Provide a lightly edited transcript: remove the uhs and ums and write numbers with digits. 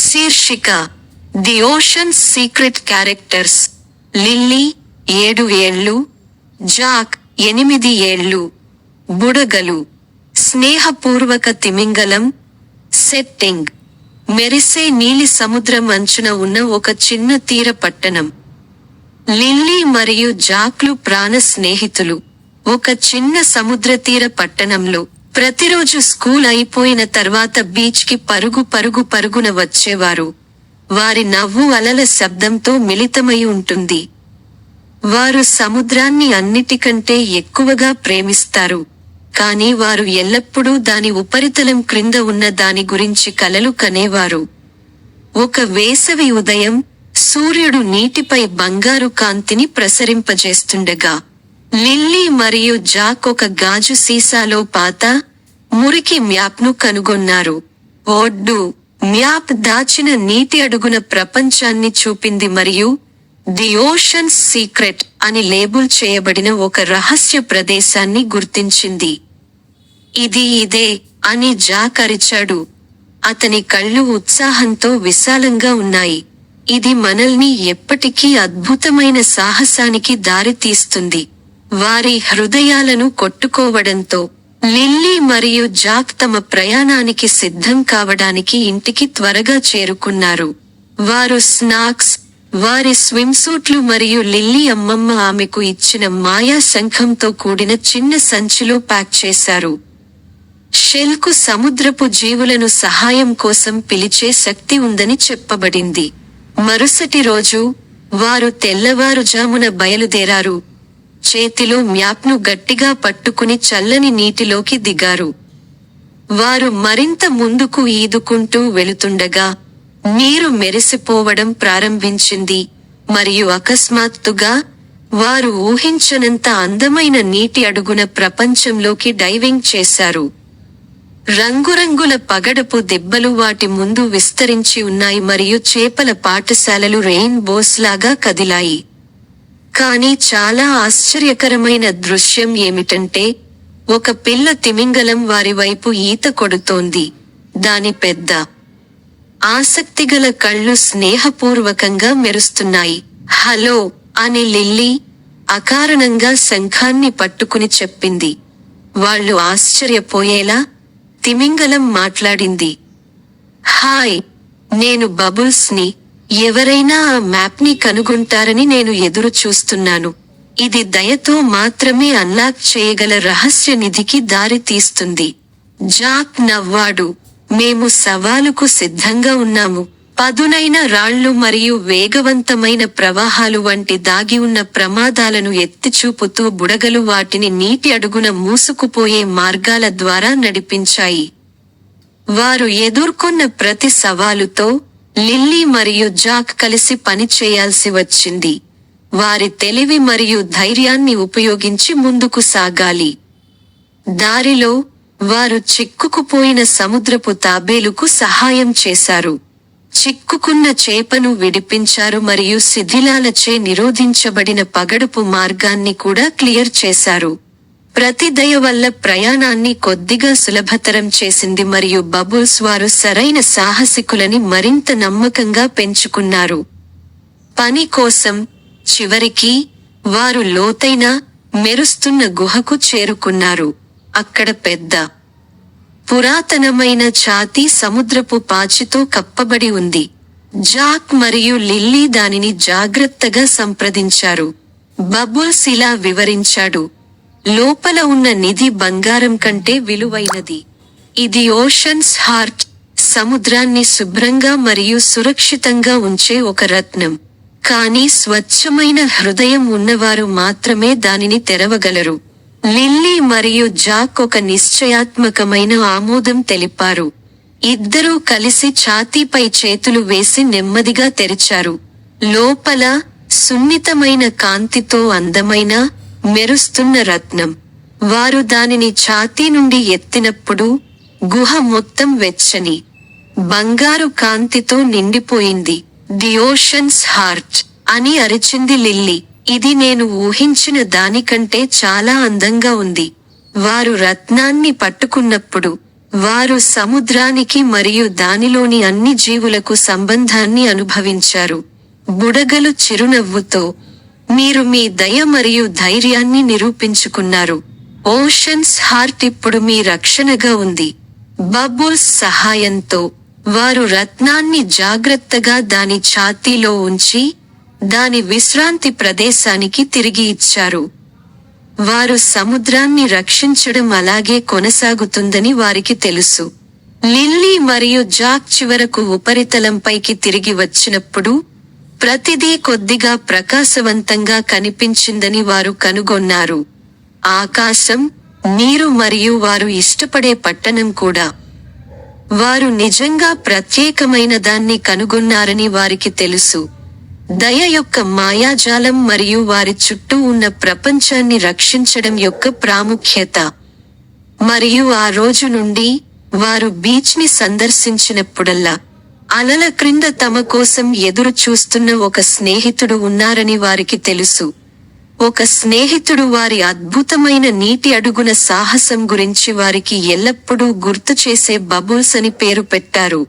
శీర్షిక the oceans secret characters. Lily 7 ఏళ్లు, Jack 8 ఏళ్లు. బుడగలు, స్నేహపూర్వక తిమింగలం. సెట్టింగ్ మెరిసే నీలి సముద్రం అంచున ఉన్న ఒక చిన్న తీర పట్టణం. లిల్లీ మరియు జాక్లు ప్రాణ స్నేహితులు. ఒక చిన్న సముద్ర తీర పట్టణంలో ప్రతిరోజు స్కూల్ అయిపోయిన తర్వాత బీచ్ కి పరుగున వచ్చేవారు. వారి నవ్వు అలల శబ్దంతో మిళితమై ఉంటుంది. వారు సముద్రాన్ని అన్నిటికంటే ఎక్కువగా ప్రేమిస్తారు, కానీ వారు ఎల్లప్పుడూ దాని ఉపరితలం క్రింద ఉన్న దాని గురించి కలలు కనేవారు. ఒక వేసవి ఉదయం, సూర్యుడు నీటిపై బంగారు కాంతిని ప్రసరింపజేస్తుండగా, లిల్లీ మరియు జాక్ ఒక గాజు సీసాలో పాత, మురికి మ్యాప్ను కనుగొన్నారు. ఒడ్డు మ్యాప్ దాచిన నీటి అడుగున ప్రపంచాన్ని చూపింది మరియు ది ఓషన్స్ సీక్రెట్ అని లేబుల్ చేయబడిన ఒక రహస్య ప్రదేశాన్ని గుర్తించింది. ఇదే అని జాక్ అరిచాడు. అతని కళ్ళు ఉత్సాహంతో విశాలంగా ఉన్నాయి. ఇది మనల్ని ఎప్పటికీ అద్భుతమైన సాహసానికి దారి తీస్తుంది. వారి హృదయాలను కొట్టుకోవడంతో లిల్లీ మరియు జాక్ తమ ప్రయాణానికి సిద్ధం కావడానికి ఇంటికి త్వరగా చేరుకున్నారు. వారు స్నాక్స్, వారి స్విమ్సూట్లు మరియు లిల్లీ అమ్మమ్మ ఆమెకు ఇచ్చిన మాయా శంఖంతో కూడిన చిన్న సంచిలో ప్యాక్ చేశారు. షెల్కు సముద్రపు జీవులను సహాయం కోసం పిలిచే శక్తి ఉందని చెప్పబడింది. మరుసటి రోజు, వారు తెల్లవారుజామున బయలుదేరారు. చేతిలో మ్యాప్ను గట్టిగా పట్టుకుని చల్లని నీటిలోకి దిగారు. వారు మరింత ముందుకు ఈదుకుంటూ వెళుతుండగా, నీరు మెరిసిపోవడం ప్రారంభించింది మరియు అకస్మాత్తుగా, వారు ఊహించనంత అందమైన నీటి అడుగున ప్రపంచంలోకి డైవింగ్ చేశారు. రంగురంగుల పగడపు దెబ్బలు వాటి ముందు విస్తరించి ఉన్నాయి మరియు చేపల పాఠశాలలు రెయిన్బోస్ లాగా కదిలాయి. కానీ చాలా ఆశ్చర్యకరమైన దృశ్యం ఏమిటంటే, ఒక పిల్ల తిమింగలం వారి వైపు ఈత కొడుతోంది. దాని పెద్ద, ఆసక్తిగల కళ్ళు స్నేహపూర్వకంగా మెరుస్తున్నాయి. హలో అని లిల్లీ అకారణంగా శంఖాన్ని పట్టుకుని చెప్పింది. వాళ్ళు ఆశ్చర్యపోయేలా తిమింగలం మాట్లాడింది. హాయ్, నేను బబుల్స్ ని. ఎవరైనా ఆ మ్యాప్ ని కనుగొంటారని నేను ఎదురు చూస్తున్నాను. ఇది దయతో మాత్రమే అన్లాక్ చేయగల రహస్య నిధికి దారి తీస్తుంది. జాక్ నవ్వాడు. మేము సవాలుకు సిద్ధంగా ఉన్నాము. పదునైన రాళ్లు మరియు వేగవంతమైన ప్రవాహాలు వంటి దాగి ఉన్న ప్రమాదాలను ఎత్తిచూపుతూ బుడగలు వాటిని నీటి అడుగున మూసుకుపోయే మార్గాల ద్వారా నడిపించాయి. వారు ఎదుర్కొన్న ప్రతి సవాలుతో లిల్లీ మరియు జాక్ కలిసి పనిచేయాల్సి వచ్చింది. వారి తెలివి మరియు ధైర్యాన్ని ఉపయోగించి ముందుకు సాగాలి. దారిలో, వారు చిక్కుకుపోయిన సముద్రపు తాబేలుకు సహాయం చేశారు. చిక్కుకున్న చేపను విడిపించారు మరియు శిథిలాలచే నిరోధించబడిన పగడపు మార్గాన్ని కూడా క్లియర్ చేశారు. ప్రతి దయ వల్ల ప్రయాణాన్ని కొద్దిగా సులభతరం చేసింది మరియు బబుల్స్ వారు సరైన సాహసికులని మరింత నమ్మకంగా పెంచుకున్నారు. పని కోసం, చివరికి, వారు లోతైన, మెరుస్తున్న గుహకు చేరుకున్నారు. అక్కడ పెద్ద, పురాతనమైన ఛాతీ సముద్రపు పాచితో కప్పబడి ఉంది. జాక్ మరియు లిల్లీ దానిని జాగ్రత్తగా సంప్రదించారు. బబుల్స్ ఇలా వివరించాడు. లోపల ఉన్న నిధి బంగారం కంటే విలువైనది. ఇది ఓషన్స్ హార్ట్, సముద్రాన్ని శుభ్రంగా మరియు సురక్షితంగా ఉంచే ఒక రత్నం. కానీ స్వచ్ఛమైన హృదయం ఉన్నవారు మాత్రమే దానిని తెరవగలరు. లిల్లీ మరియు జాక్ ఒక నిశ్చయాత్మకమైన ఆమోదం తెలిపారు. ఇద్దరూ కలిసి ఛాతీపై చేతులు వేసి నెమ్మదిగా తెరిచారు. లోపల, సున్నితమైన కాంతితో అందమైన, మెరుస్తున్న రత్నం. వారు దానిని ఛాతీ నుండి ఎత్తినప్పుడు, గుహ మొత్తం వెచ్చని, బంగారు కాంతితో నిండిపోయింది. ది ఓషన్స్ హార్ట్ అని అరిచింది లిల్లీ. ఇది నేను ఊహించిన దానికంటే చాలా అందంగా ఉంది. వారు రత్నాన్ని పట్టుకున్నప్పుడు, వారు సముద్రానికి మరియు దానిలోని అన్ని జీవులకు సంబంధాన్ని అనుభవించారు. బుడగలు చిరునవ్వుతో, మీరు మీ దయ మరియు ధైర్యాన్ని నిరూపించుకున్నారు. ఓషన్స్ హార్ట్ ఇప్పుడు మీ రక్షణగా ఉంది. బబుల్స్ సహాయంతో వారు రత్నాన్ని జాగ్రత్తగా దాని ఛాతీలో ఉంచి దాని విశ్రాంతి ప్రదేశానికి తిరిగి ఇచ్చారు. వారు సముద్రాన్ని రక్షించడం అలాగే కొనసాగుతుందని వారికి తెలుసు. లిల్లీ మరియు జాక్ చివరకు ఉపరితలంపైకి తిరిగి వచ్చినప్పుడు ప్రతిదీ కొద్దిగా ప్రకాశవంతంగా కనిపించిందని వారు కనుగొన్నారు. ఆకాశం, నీరు మరియు వారు ఇష్టపడే పట్టణం కూడా. వారు నిజంగా ప్రత్యేకమైన దాన్ని కనుగొన్నారని వారికి తెలుసు. దయ యొక్క మాయాజాలం మరియు వారి చుట్టూ ఉన్న ప్రపంచాన్ని రక్షించడం యొక్క ప్రాముఖ్యత. మరియు ఆ రోజు నుండి వారు బీచ్ ని సందర్శించినప్పుడల్లా అలల క్రింద తమ కోసం ఎదురు చూస్తున్న ఒక స్నేహితుడు ఉన్నారని వారికి తెలుసు. ఒక స్నేహితుడు వారి అద్భుతమైన నీటి అడుగున సాహసం గురించి వారికి ఎల్లప్పుడూ గుర్తు చేసే బబుల్స్ అని పేరు పెట్టారు.